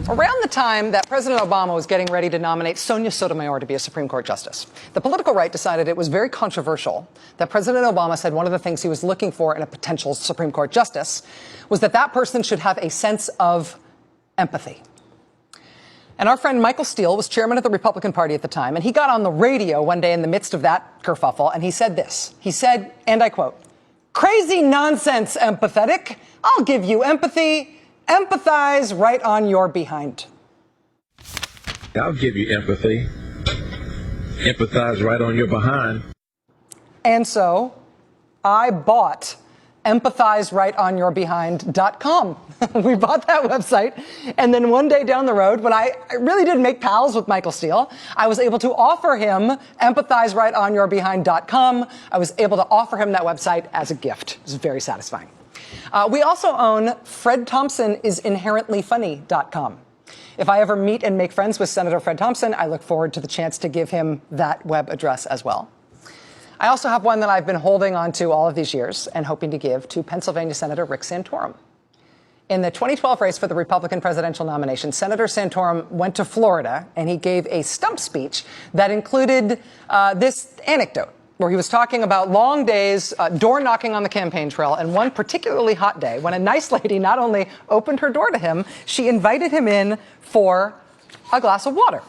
Around the time that President Obama was getting ready to nominate Sonia Sotomayor to be a Supreme Court justice, the political right decided it was very controversial that President Obama said one of the things he was looking for in a potential Supreme Court justice was that that person should have a sense of empathy. And our friend Michael Steele was chairman of the Republican Party at the time, and he got on the radio one day in the midst of that kerfuffle, and he said this. He said, and I quote, "Crazy nonsense, empathetic. I'll give you empathy. Empathize right on your behind." I'll give you empathy. Empathize right on your behind. And so I bought empathizerightonyourbehind.com. We bought that website. And then one day down the road, when I really did make pals with Michael Steele, I was able to offer him empathizerightonyourbehind.com. I was able to offer him that website as a gift. It was very satisfying. We also own FredThompsonIsInherentlyFunny.com. If I ever meet and make friends with Senator Fred Thompson, I look forward to the chance to give him that web address as well. I also have one that I've been holding on to all of these years and hoping to give to Pennsylvania Senator Rick Santorum. In the 2012 race for the Republican presidential nomination, Senator Santorum went to Florida and he gave a stump speech that included this anecdote, where he was talking about long days, door knocking on the campaign trail, and one particularly hot day when a nice lady not only opened her door to him, she invited him in for a glass of water.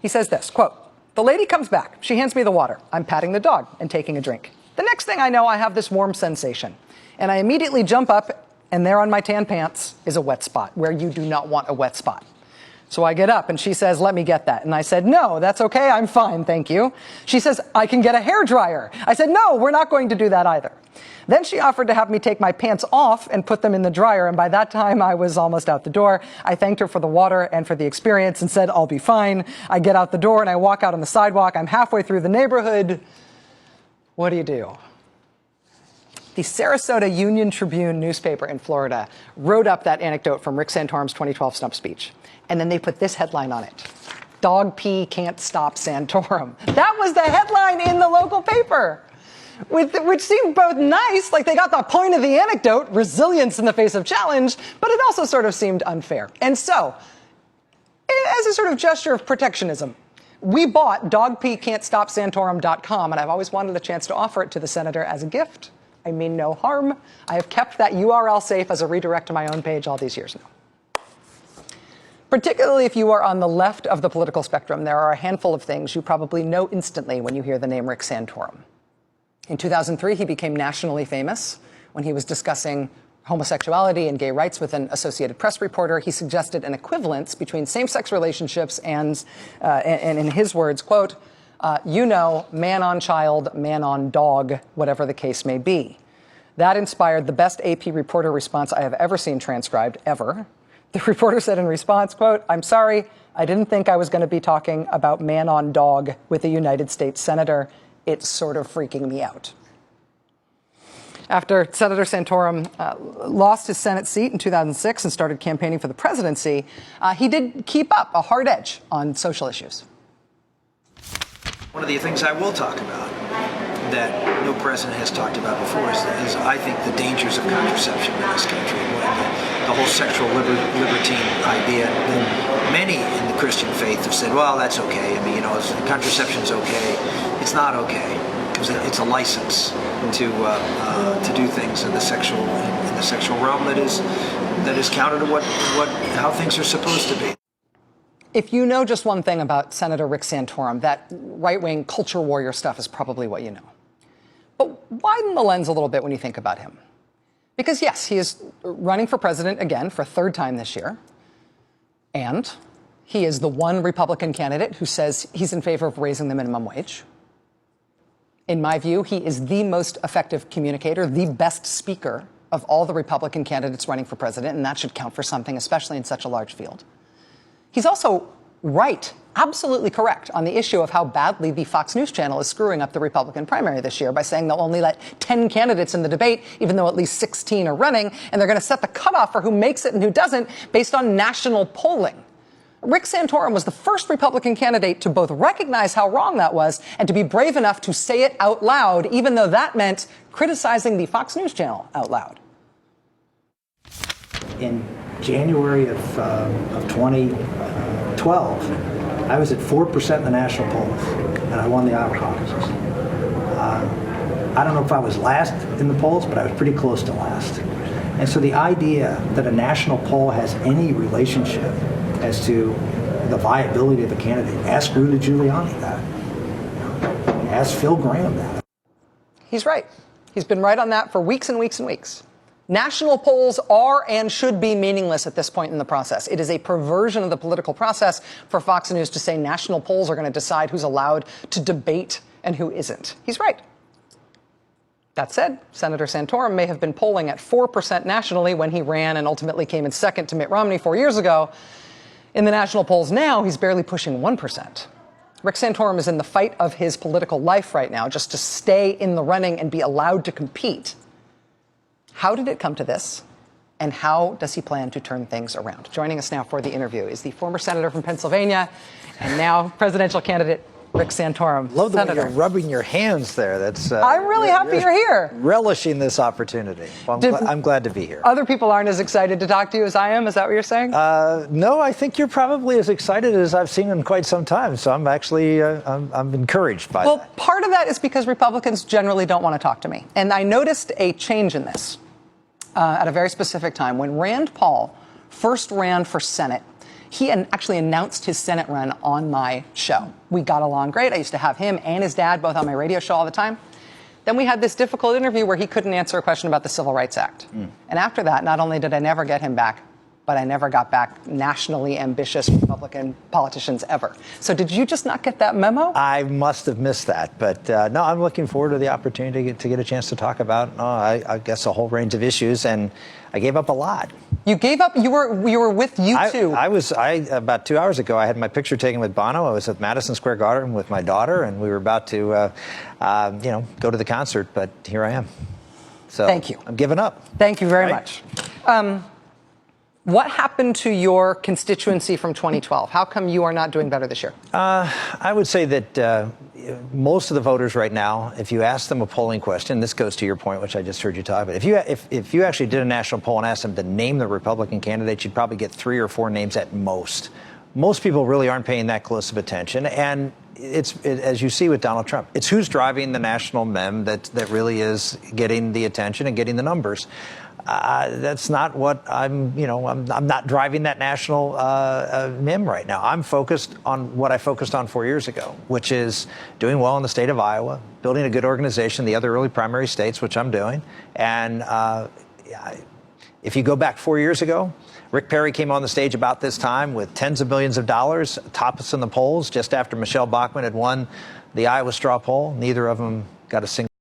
He says this, quote, "The lady comes back. She hands me the water. I'm patting the dog and taking a drink. The next thing I know, I have this warm sensation, and I immediately jump up, and there on my tan pants is a wet spot where you do not want a wet spot. So I get up and she says, 'Let me get that.' And I said, 'No, that's okay. I'm fine. Thank you.' She says, 'I can get a hairdryer.' I said, 'No, we're not going to do that either.' Then she offered to have me take my pants off and put them in the dryer. And by that time, I was almost out the door. I thanked her for the water and for the experience and said, 'I'll be fine.' I get out the door and I walk out on the sidewalk. I'm halfway through the neighborhood. What do you do?" The Sarasota Union Tribune newspaper in Florida wrote up that anecdote from Rick Santorum's 2012 stump speech. And then they put this headline on it: "Dog pee can't stop Santorum." That was the headline in the local paper, which seemed both nice, like they got the point of the anecdote, resilience in the face of challenge, but it also sort of seemed unfair. And so, as a sort of gesture of protectionism, we bought dogpeecan'tstopsantorum.com, and I've always wanted a chance to offer it to the senator as a gift. I mean no harm. I have kept that URL safe as a redirect to my own page all these years now. Particularly if you are on the left of the political spectrum, there are a handful of things you probably know instantly when you hear the name Rick Santorum. In 2003, he became nationally famous when he was discussing homosexuality and gay rights with an Associated Press reporter. He suggested an equivalence between same-sex relationships and in his words, quote, man on child, man on dog, whatever the case may be. That inspired the best AP reporter response I have ever seen transcribed, ever. The reporter said in response, quote, "I'm sorry, I didn't think I was going to be talking about man on dog with a United States senator. It's sort of freaking me out." After Senator Santorum lost his Senate seat in 2006 and started campaigning for the presidency, he did keep up a hard edge on social issues. One of the things I will talk about that no president has talked about before is I think the dangers of contraception in this country. The whole sexual libertine idea. Many in the Christian faith have said, well, that's okay. I mean, contraception's okay. It's not okay because it's a license to do things in the sexual realm that is counter to how things are supposed to be. If you know just one thing about Senator Rick Santorum, that right-wing culture warrior stuff is probably what you know. But widen the lens a little bit when you think about him. Because yes, he is running for president again for a third time this year. And he is the one Republican candidate who says he's in favor of raising the minimum wage. In my view, he is the most effective communicator, the best speaker of all the Republican candidates running for president, and that should count for something, especially in such a large field. He's also right, absolutely correct, on the issue of how badly the Fox News channel is screwing up the Republican primary this year by saying they'll only let 10 candidates in the debate, even though at least 16 are running, and they're going to set the cutoff for who makes it and who doesn't based on national polling. Rick Santorum was the first Republican candidate to both recognize how wrong that was and to be brave enough to say it out loud, even though that meant criticizing the Fox News channel out loud. In January of 2012, I was at 4% in the national polls, and I won the Iowa caucuses. I don't know if I was last in the polls, but I was pretty close to last. And so the idea that a national poll has any relationship as to the viability of a candidate, ask Rudy Giuliani that. Ask Phil Graham that. He's right. He's been right on that for weeks and weeks and weeks. National polls are and should be meaningless at this point in the process. It is a perversion of the political process for Fox News to say national polls are going to decide who's allowed to debate and who isn't. He's right. That said, Senator Santorum may have been polling at 4% nationally when he ran and ultimately came in second to Mitt Romney 4 years ago. In the national polls now, he's barely pushing 1%. Rick Santorum is in the fight of his political life right now, just to stay in the running and be allowed to compete. How did it come to this? And how does he plan to turn things around? Joining us now for the interview is the former senator from Pennsylvania and now presidential candidate Rick Santorum. Love the way Senator. you're rubbing your hands there. That's. I'm really happy you're here. Relishing this opportunity. Well, I'm glad to be here. Other people aren't as excited to talk to you as I am. Is that what you're saying? No, I think you're probably as excited as I've seen in quite some time. So I'm actually I'm encouraged by that. Well, part of that is because Republicans generally don't want to talk to me. And I noticed a change in this at a very specific time. When Rand Paul first ran for Senate, he actually announced his Senate run on my show. We got along great. I used to have him and his dad both on my radio show all the time. Then we had this difficult interview where he couldn't answer a question about the Civil Rights Act. And after that, not only did I never get him back, but I never got back nationally ambitious Republican politicians ever. So did you just not get that memo? I must have missed that. But no, I'm looking forward to the opportunity to get a chance to talk about, I guess, a whole range of issues. And I gave up a lot. You gave up? You were with U2. About 2 hours ago, I had my picture taken with Bono. I was at Madison Square Garden with my daughter, and we were about to, go to the concert. But here I am. So thank you. I'm giving up. Thank you very much. What happened to your constituency from 2012? How come you are not doing better this year? I would say that most of the voters right now, if you ask them a polling question, this goes to your point, which I just heard you talk about. If you actually did a national poll and asked them to name the Republican candidates, you'd probably get 3 or 4 names at most. Most people really aren't paying that close of attention. And as you see with Donald Trump, it's who's driving the national meme that really is getting the attention and getting the numbers. That's not what I'm not driving that national meme right now. I'm focused on what I focused on 4 years ago, which is doing well in the state of Iowa, building a good organization, the other early primary states, which I'm doing. And if you go back 4 years ago, Rick Perry came on the stage about this time with tens of millions of dollars, top us in the polls just after Michelle Bachmann had won the Iowa straw poll. Neither of them got a single